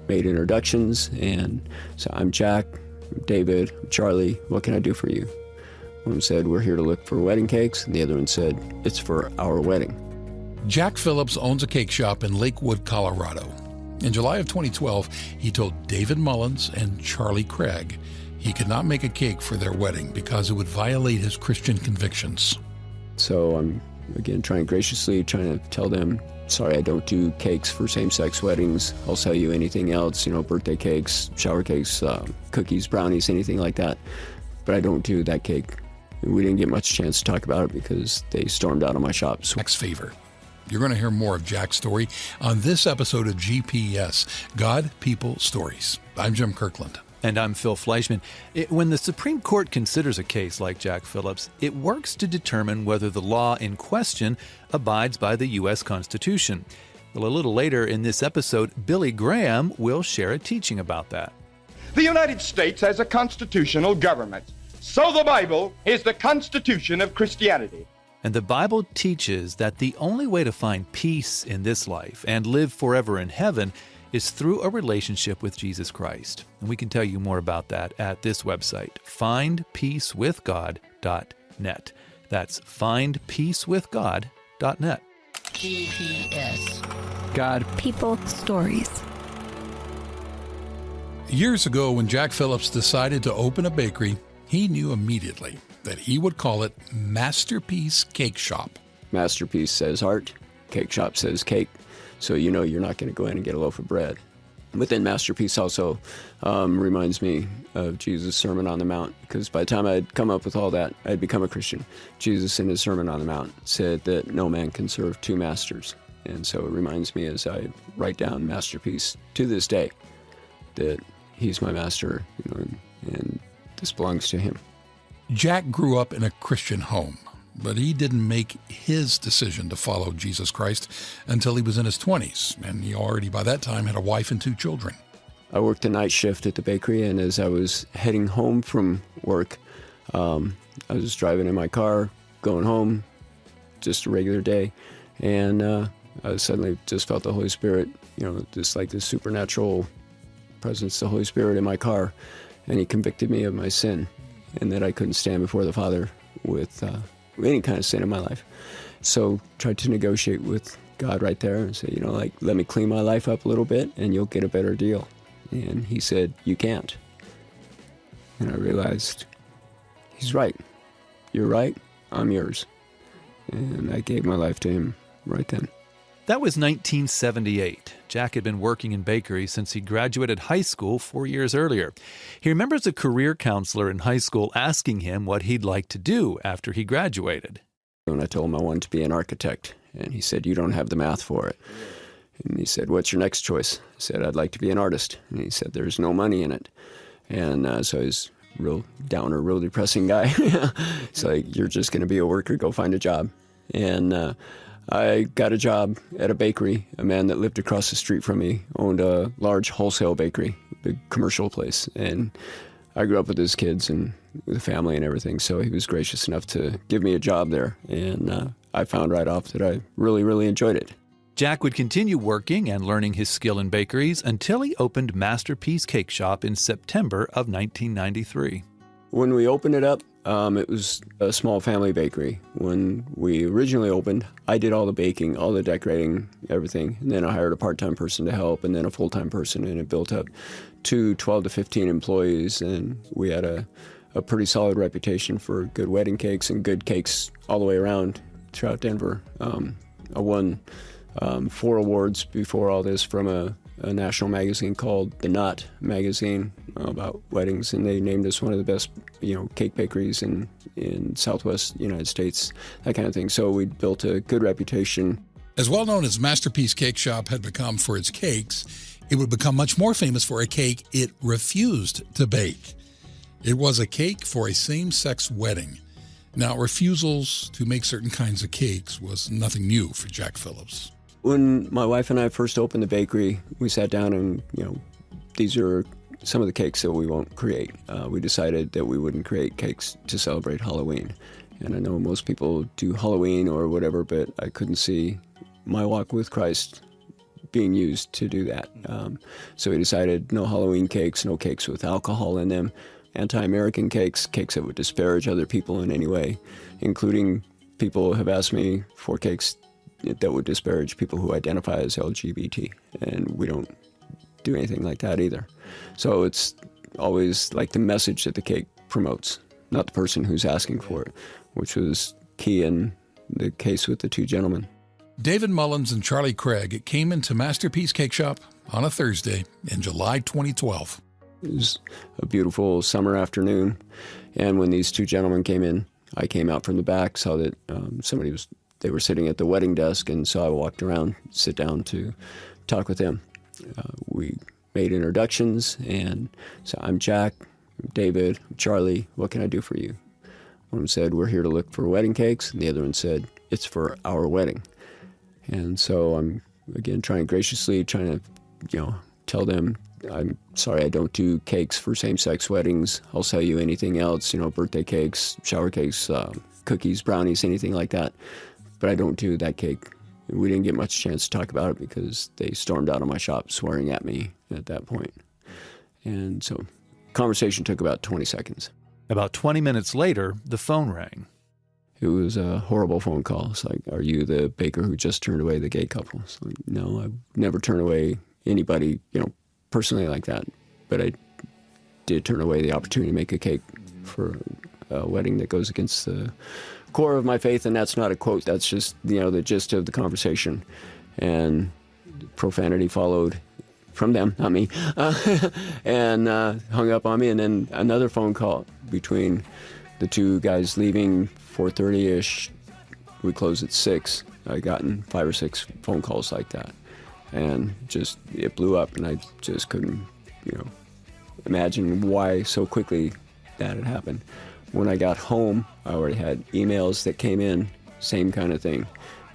made introductions, and so I'm Jack, I'm David, I'm Charlie, what can I do for you? One said, we're here to look for wedding cakes, and the other one said, it's for our wedding. Jack Phillips owns a cake shop in Lakewood, Colorado. In July of 2012, he told David Mullins and Charlie Craig he could not make a cake for their wedding because it would violate his Christian convictions. So I'm, again, trying to tell them, sorry, I don't do cakes for same-sex weddings. I'll sell you anything else, birthday cakes, shower cakes, cookies, brownies, anything like that. But I don't do that cake. And we didn't get much chance to talk about it because they stormed out of my shop. Jack's favor. You're going to hear more of Jack's story on this episode of GPS, God, People, Stories. I'm Jim Kirkland. And I'm Phil Fleischman. When the Supreme Court considers a case like Jack Phillips, it works to determine whether the law in question abides by the U.S. Constitution. Well, a little later in this episode, Billy Graham will share a teaching about that. The United States has a constitutional government. So the Bible is the Constitution of Christianity. And the Bible teaches that the only way to find peace in this life and live forever in heaven is through a relationship with Jesus Christ. And we can tell you more about that at this website, findpeacewithgod.net. That's findpeacewithgod.net. GPS. God, People, Stories. Years ago, when Jack Phillips decided to open a bakery, he knew immediately that he would call it Masterpiece Cake Shop. Masterpiece says art, cake shop says cake. So you're not going to go in and get a loaf of bread. Within Masterpiece also reminds me of Jesus' Sermon on the Mount, because by the time I'd come up with all that, I'd become a Christian. Jesus in his Sermon on the Mount said that no man can serve two masters. And so it reminds me as I write down Masterpiece to this day that he's my master, and this belongs to him. Jack grew up in a Christian home, but he didn't make his decision to follow Jesus Christ until he was in his 20s, and he already by that time had a wife and 2 children. I worked a night shift at the bakery, and as I was heading home from work, I was driving in my car, going home, just a regular day, and I suddenly just felt the Holy Spirit, just like this supernatural presence, the Holy Spirit in my car, and he convicted me of my sin, and that I couldn't stand before the Father with any kind of sin in my life. So tried to negotiate with God right there and say, let me clean my life up a little bit and you'll get a better deal. And he said, you can't. And I realized, he's right. You're right, I'm yours. And I gave my life to him right then. That was 1978. Jack had been working in bakery since he graduated high school 4 years earlier. He remembers a career counselor in high school asking him what he'd like to do after he graduated. And I told him I wanted to be an architect, and he said, you don't have the math for it. And he said, what's your next choice? I said, I'd like to be an artist. And he said, there's no money in it. And so he's real downer, real depressing guy. It's like, you're just going to be a worker, go find a job. And I got a job at a bakery. A man that lived across the street from me owned a large wholesale bakery, a big commercial place. And I grew up with his kids and with a family and everything, so he was gracious enough to give me a job there. And I found right off that I really, really enjoyed it. Jack would continue working and learning his skill in bakeries until he opened Masterpiece Cake Shop in September of 1993. When we opened it up, it was a small family bakery. When we originally opened, I did all the baking, all the decorating, everything. And then I hired a part-time person to help and then a full-time person, and it built up to 12 to 15 employees. And we had a pretty solid reputation for good wedding cakes and good cakes all the way around throughout Denver. I won 4 awards before all this from a national magazine called The Knot magazine about weddings, and they named us one of the best, cake bakeries in Southwest United States, that kind of thing. So we built a good reputation. As well known as Masterpiece Cake Shop had become for its cakes, it would become much more famous for a cake it refused to bake. It was a cake for a same-sex wedding. Now, refusals to make certain kinds of cakes was nothing new for Jack Phillips. When my wife and I first opened the bakery, we sat down and, these are some of the cakes that we won't create. We decided that we wouldn't create cakes to celebrate Halloween. And I know most people do Halloween or whatever, but I couldn't see my walk with Christ being used to do that. So we decided no Halloween cakes, no cakes with alcohol in them, anti-American cakes, cakes that would disparage other people in any way, including people have asked me for cakes that would disparage people who identify as LGBT, and we don't do anything like that either. So it's always like the message that the cake promotes, not the person who's asking for it, which was key in the case with the two gentlemen. David Mullins and Charlie Craig came into Masterpiece Cake Shop on a Thursday in July 2012. It was a beautiful summer afternoon, and when these two gentlemen came in, I came out from the back, saw that they were sitting at the wedding desk, and so I walked around, sit down to talk with them. We made introductions, and so I'm Jack, I'm David, I'm Charlie, what can I do for you? One of them said, we're here to look for wedding cakes, and the other one said, it's for our wedding. And so I'm, again, trying to, tell them, I'm sorry, I don't do cakes for same-sex weddings. I'll sell you anything else, birthday cakes, shower cakes, cookies, brownies, anything like that. But I don't do that cake. We didn't get much chance to talk about it because they stormed out of my shop swearing at me at that point. And so conversation took about 20 seconds. About 20 minutes later, the phone rang. It was a horrible phone call. It's like, are you the baker who just turned away the gay couple? It's like, no, I never turn away anybody, personally like that. But I did turn away the opportunity to make a cake for a wedding that goes against the core of my faith, and that's not a quote. That's just, the gist of the conversation. And profanity followed from them, not me, and hung up on me. And then another phone call between the two guys leaving 4:30-ish. We closed at 6. I gotten 5 or 6 phone calls like that. And just, it blew up, and I just couldn't, imagine why so quickly that had happened. When I got home, I already had emails that came in, same kind of thing.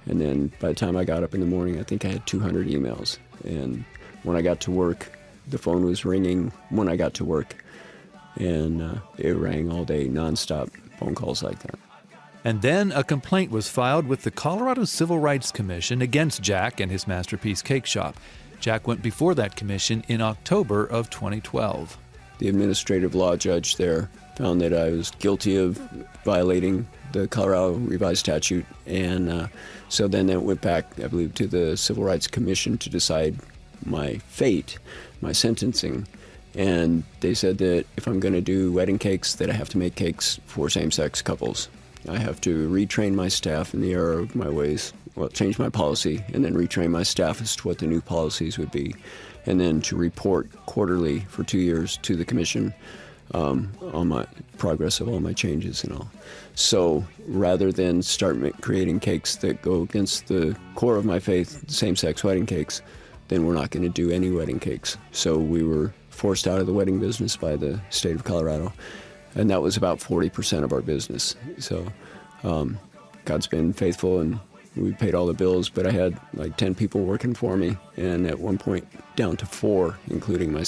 And then by the time I got up in the morning, I think I had 200 emails. And when I got to work, the phone was ringing when I got to work. And it rang all day, nonstop phone calls like that. And then a complaint was filed with the Colorado Civil Rights Commission against Jack and his Masterpiece Cake Shop. Jack went before that commission in October of 2012. The administrative law judge there found that I was guilty of violating the Colorado Revised Statute. And so then it went back, I believe, to the Civil Rights Commission to decide my fate, my sentencing. And they said that if I'm going to do wedding cakes, that I have to make cakes for same-sex couples. I have to retrain my staff in the error of my ways, change my policy, and then retrain my staff as to what the new policies would be, and then to report quarterly for 2 years to the commission on my progress of all my changes and all. So rather than start creating cakes that go against the core of my faith, same-sex wedding cakes, then we're not going to do any wedding cakes. So we were forced out of the wedding business by the state of Colorado, and that was about 40% of our business. So God's been faithful, and we paid all the bills, but I had like 10 people working for me, and at one point down to 4, including myself.